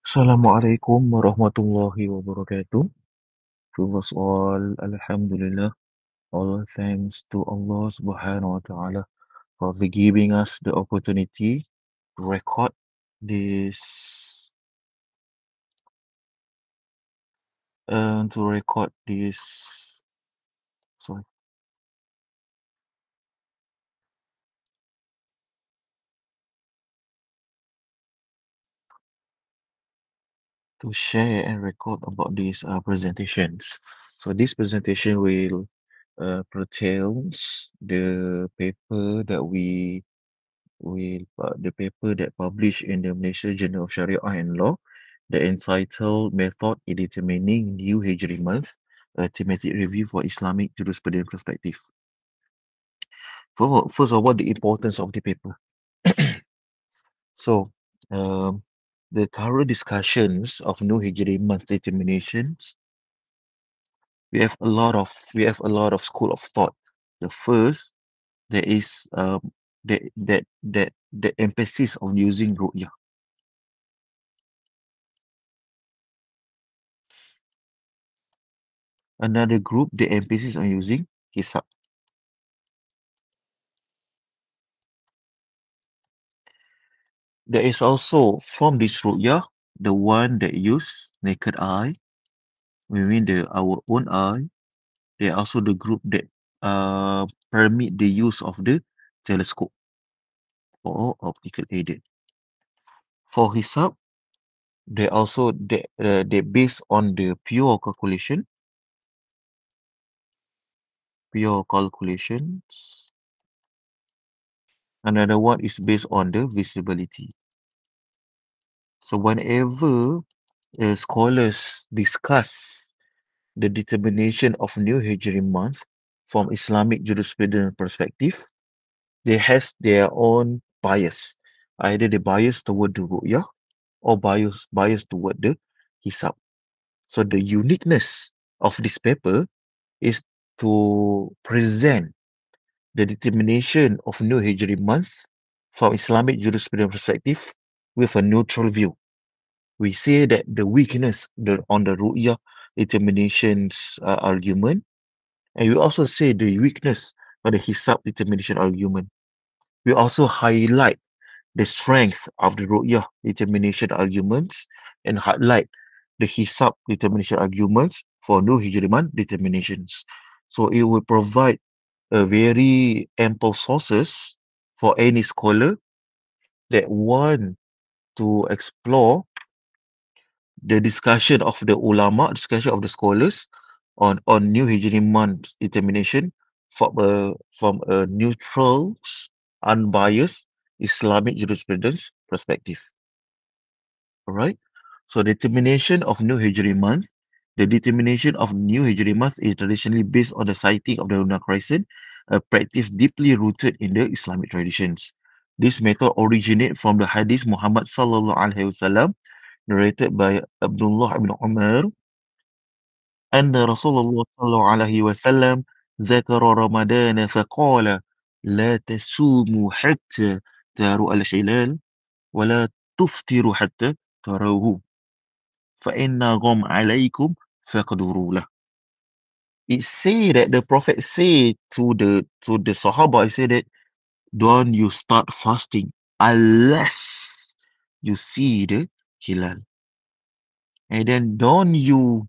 Assalamualaikum warahmatullahi wabarakatuh. First of all, Alhamdulillah, all thanks to Allah Subhanahu wa Taala for giving us the opportunity to record this, to record this, sorry, to share and record about these presentations. So this presentation will pertains the paper that the paper that published in the Malaysia Journal of Sharia and Law, the entitled Method in Determining New Hijri Month, a thematic review for Islamic jurisprudence perspective. First of all, the importance of the paper. So, um, the thorough discussions of New Hijri Month determinations, we have a lot of school of thought. The first, there is the emphasis on using ru'yah. Another group, the emphasis on using hisab. There is also from this ru'yah, the one that use naked eye, we mean our own eye. There are also the group that permit the use of the telescope or optical aided. For hisab, they based on the pure calculations. Another one is based on the visibility. So whenever scholars discuss the determination of new Hijri month from Islamic jurisprudence perspective, they has their own bias. Either they bias toward the ru'yah or bias toward the hisab. So the uniqueness of this paper is to present the determination of new Hijri month from Islamic jurisprudence perspective with a neutral view. We say that the weakness on the ru'yah determinations argument, and we also say the weakness on the hisab determination argument. We also highlight the strength of the ru'yah determination arguments and highlight the hisab determination arguments for no hijriman determinations. So it will provide a very ample sources for any scholar that want to explore the discussion of the ulama, discussion of the scholars on new Hijri month determination from a neutral, unbiased Islamic jurisprudence perspective. All right. So determination of new Hijri month. The determination of new Hijri month is traditionally based on the sighting of the lunar crescent, a practice deeply rooted in the Islamic traditions. This method originates from the Hadith Muhammad sallallahu alaihi wasallam narrated by Abdullah ibn Umar, أن رسول الله صلى الله عليه وسلم ذكر رمضان فقال لا تصوموا حتى تروا الهلال ولا تفطروا حتى تروه فإن غم عليكم فاقدروا له. It say that the Prophet say to the Sahaba, he said that don't you start fasting unless you see the hilal, and then don't you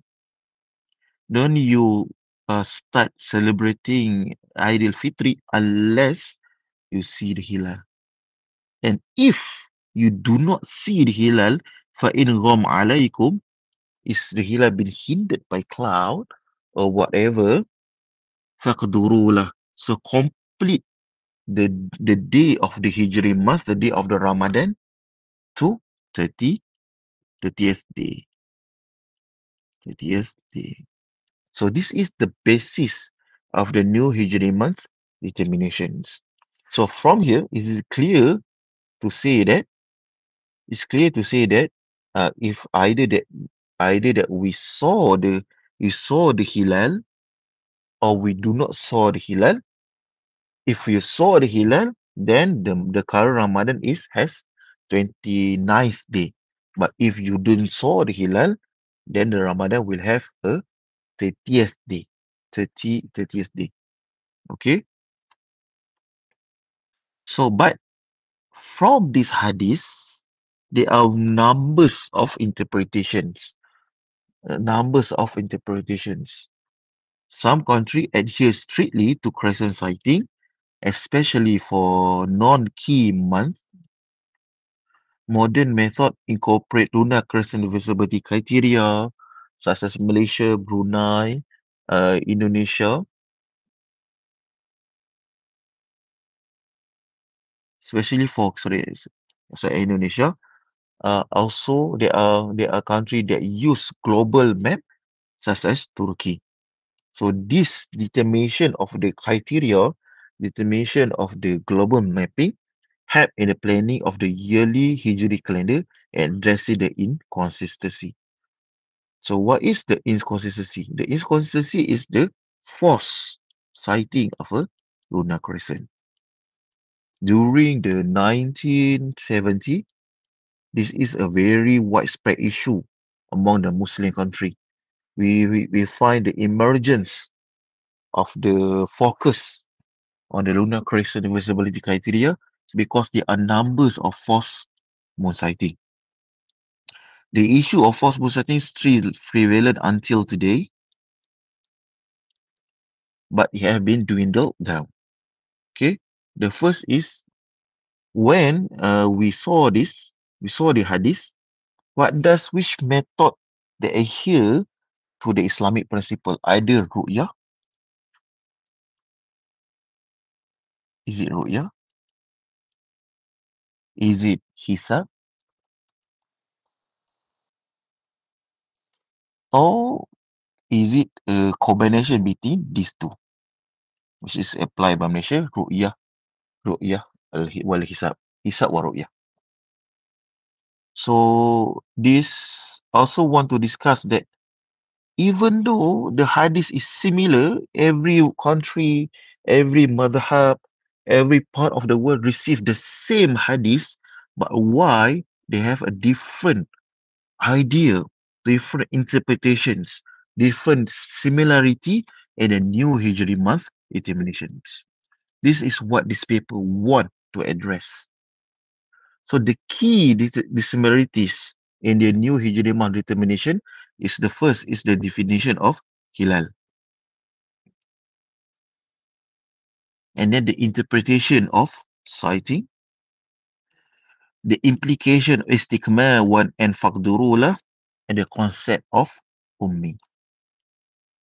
start celebrating Eid al-Fitr unless you see the hilal. And if you do not see the hilal, فَإِنْ غَمْ عَلَيْكُمْ, is the hilal been hindered by cloud or whatever, فَقْدُرُوا لَهُ, so complete the day of the Hijri month, the day of the Ramadan, to 30th day. 30th day. So this is the basis of the new Hijri month determinations. So from here, it is clear to say that if either that we saw the hilal or we do not saw the hilal. If we saw the hilal, then the current Ramadan has 29th day. But if you don't saw the hilal, then the Ramadan will have a 30th day. 30th day. Okay? So, but from this hadith, there are numbers of interpretations. Numbers of interpretations. Some country adhere strictly to crescent sighting, especially for non-key months. Modern method incorporate lunar crescent visibility criteria, such as Malaysia, Brunei, Indonesia, especially for Indonesia. Also, there are countries that use global map, such as Turkey. So this determination of the criteria, determination of the global mapping, help in the planning of the yearly Hijri calendar and addressing the inconsistency. So what is the inconsistency? The inconsistency is the false sighting of a lunar crescent. During the 1970, this is a very widespread issue among the Muslim country. We find the emergence of the focus on the lunar crescent visibility criteria because there are numbers of false moon sighting. The issue of false moon sighting is still prevalent until today, but it has been dwindled down. Okay, the first is when we saw the hadith. Which method they adhere to the Islamic principle? Either ru'yah, is it ru'yah? Is it hisab? Or is it a combination between these two, which is applied by Malaysia, ru'yah wal hisab, hisab wa ru'yah. So this also want to discuss that even though the hadith is similar, every country, every madhab, every part of the world receive the same hadith, but why they have a different idea, different interpretations, different similarity in a new Hijri month determinations. This is what this paper want to address. So the key dissimilarities in the new Hijri month determination is the first is the definition of hilal, and then the interpretation of sighting, the implication of istikmal one and faqdurullah, and the concept of ummi.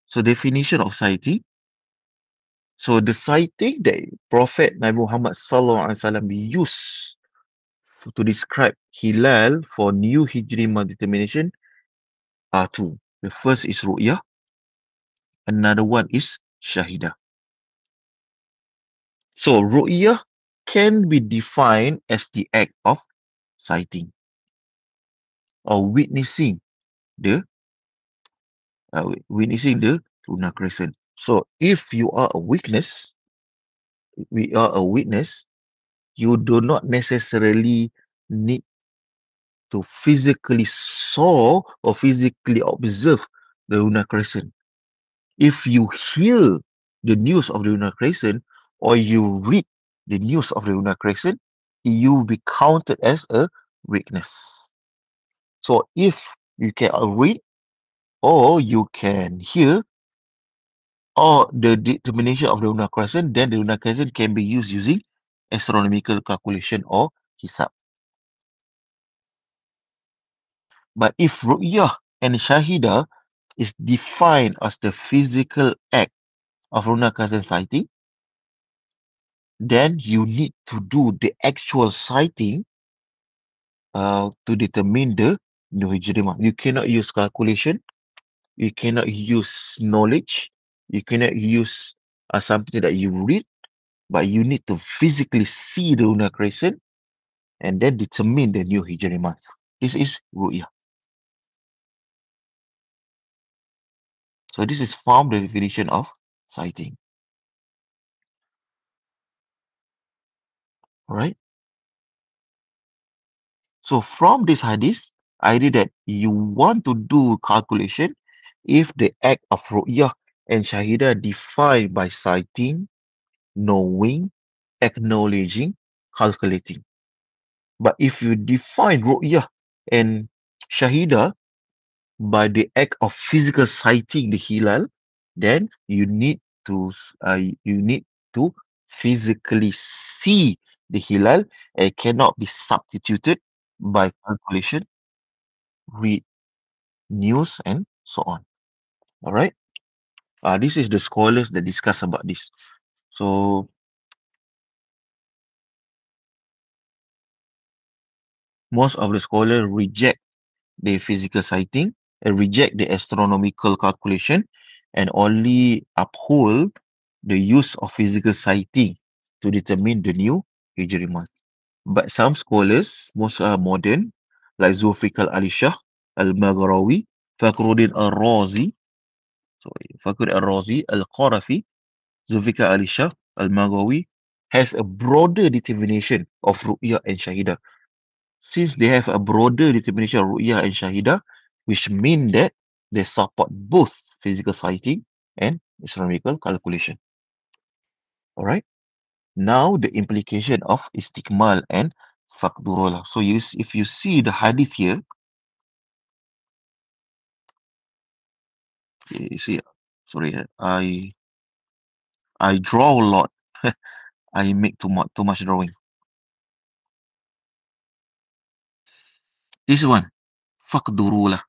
So definition of sighting. So the sighting that Prophet Nabi Muhammad Sallallahu Alaihi Wasallam used to describe hilal for new Hijri month determination are two. The first is ru'yah, another one is shahidah. So ru'yah can be defined as the act of sighting or the witnessing the lunar crescent. So if you are a witness, you do not necessarily need to physically saw or physically observe the lunar crescent. If you hear the news of the lunar crescent or you read the news of the lunar crescent, you will be counted as a witness. So if you can read or you can hear or the determination of the lunar crescent, then the lunar crescent can be used using astronomical calculation or hisab. But if ru'yah and shahidah is defined as the physical act of lunar crescent sighting, then you need to do the actual sighting to determine the new Hijri month. You cannot use calculation, you cannot use knowledge, you cannot use something that you read, but you need to physically see the lunar crescent and then determine the new Hijri month. This is ru'yah. So this is from the definition of sighting. Alright. So from this hadith, Idea that you want to do calculation if the act of ru'yah and shahidah defined by citing, knowing, acknowledging, calculating. But if you define ru'yah and shahidah by the act of physical sighting the hilal, then you need to physically see the hilal and cannot be substituted by calculation, read news, and so on. All right. This is the scholars that discuss about this. So most of the scholars reject the physical sighting and reject the astronomical calculation and only uphold the use of physical sighting to determine the new Hijri month. But some scholars, most are modern, like Zulfikar Ali Shah, Al-Maghrawi, Fakhruddin Al-Razi, Fakhruddin Al-Razi, Al-Qarafi, Zulfikar Ali Shah, Al-Maghrawi, has a broader determination of Ru'yah and Shahidah. Since they have a broader determination of Ru'yah and Shahidah, which mean that they support both physical sighting and astronomical calculation. Alright? Now the implication of istikmal and faqdurullah. So if you see the hadith here, you see, sorry, I draw a lot. I make too much drawing. This one, faqdurullah.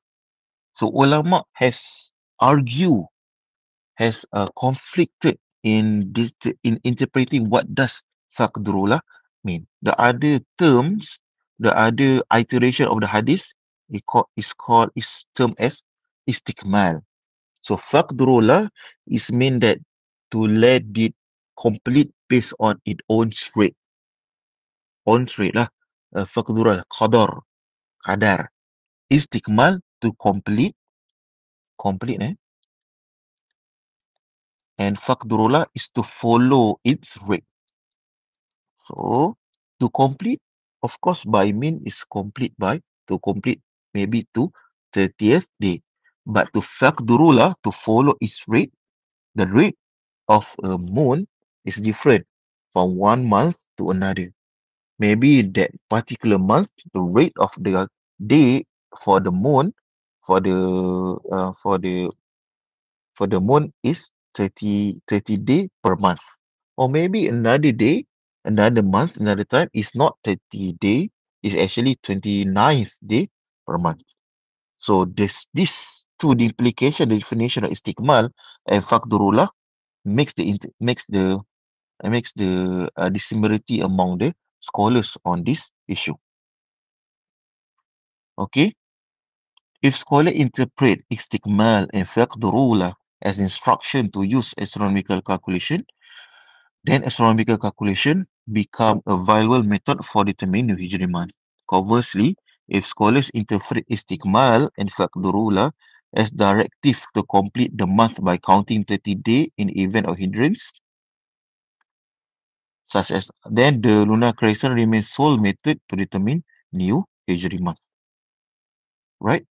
So ulama has conflicted in this in interpreting what does faqdurullah mean. The other terms, the other iteration of the hadith is termed as istikmal. So faqdurullah is mean that to let it complete based on its own rate lah. Faqdurullah qadar. Istikmal to complete and faqdurullah is to follow its rate. So to complete, of course, by mean is to complete maybe to 30th day. But to faqdurullah, to follow its rate, the rate of a moon is different from one month to another. Maybe that particular month, the rate of the day for the moon, for the uh, for the for the moon is 30 day per month. Or maybe another day, another month, another time is not 30 day, it's actually 29th day per month. So this two, the implication, the definition of istikmal and faqdurullah makes the dissimilarity among the scholars on this issue. Okay, if scholars interpret istikmal and faqdurullah as instruction to use astronomical calculation, then astronomical calculation become a viable method for determining New Hijri month. Conversely, if scholars interpret istikmal and faqdurullah as directive to complete the month by counting 30 days in event of hindrance, such as then the lunar crescent remains sole method to determine New Hijri month. Right?